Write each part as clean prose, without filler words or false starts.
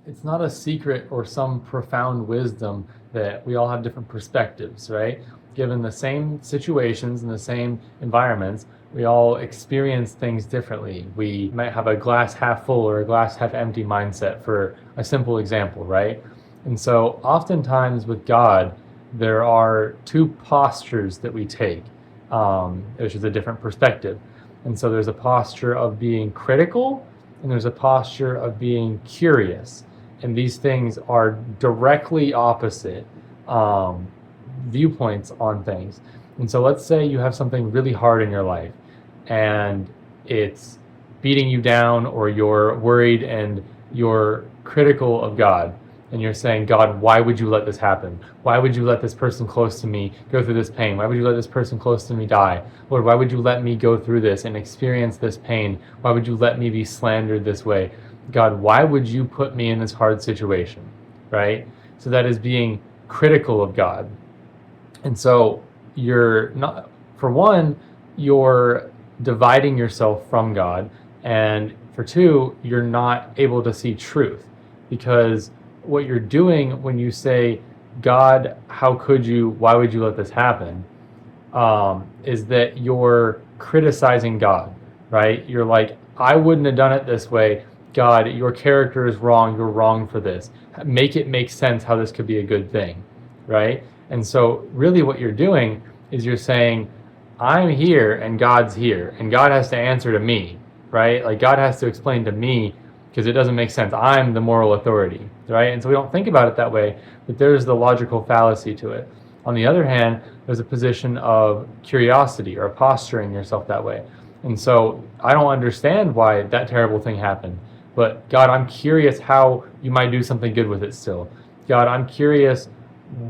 it's not a secret or some profound wisdom that we all have different perspectives, right? Given the same situations and the same environments, we all experience things differently. We might have a glass half full or a glass half empty mindset, for a simple example, right? And so oftentimes with God, there are two postures that we take, which is a different perspective. And so there's a posture of being critical, and there's a posture of being curious. And these things are directly opposite viewpoints on things. And so let's say you have something really hard in your life and it's beating you down, or you're worried and you're critical of God. And you're saying, God, why would you let this happen? Why would you let this person close to me go through this pain? Why would you let this person close to me die? Lord, why would you let me go through this and experience this pain? Why would you let me be slandered this way? God, why would you put me in this hard situation? Right? So that is being critical of God. And so you're not, for one, you're dividing yourself from God. And for two, you're not able to see truth, because what you're doing when you say, God, how could you, why would you let this happen? Is that you're criticizing God, right? You're like, I wouldn't have done it this way. God, your character is wrong. You're wrong for this. Make it make sense how this could be a good thing, right? And so really what you're doing is you're saying, I'm here and God's here, and God has to answer to me, right? Like God has to explain to me, because it doesn't make sense. I'm the moral authority, right? And so we don't think about it that way, but there's the logical fallacy to it. On the other hand, there's a position of curiosity or posturing yourself that way. And so I don't understand why that terrible thing happened, but God, I'm curious how you might do something good with it still. God, I'm curious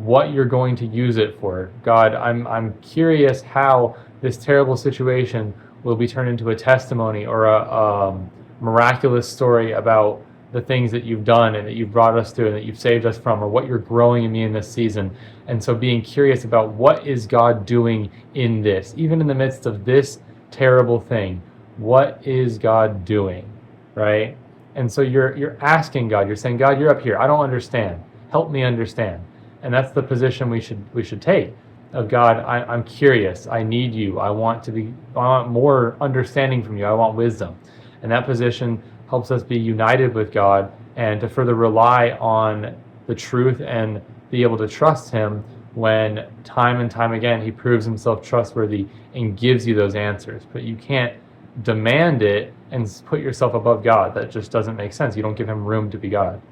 what you're going to use it for. God, I'm curious how this terrible situation will be turned into a testimony or a miraculous story about the things that you've done and that you've brought us through and that you've saved us from, or what you're growing in me in this season. And so being curious about what is God doing in this, even in the midst of this terrible thing, what is God doing, right? And so you're asking God, you're saying, God, you're up here. I don't understand. Help me understand. And that's the position we should take. Of God, I'm curious. I need you. I want more understanding from you. I want wisdom. And that position helps us be united with God and to further rely on the truth and be able to trust Him when time and time again He proves Himself trustworthy and gives you those answers. But you can't demand it and put yourself above God. That just doesn't make sense. You don't give Him room to be God.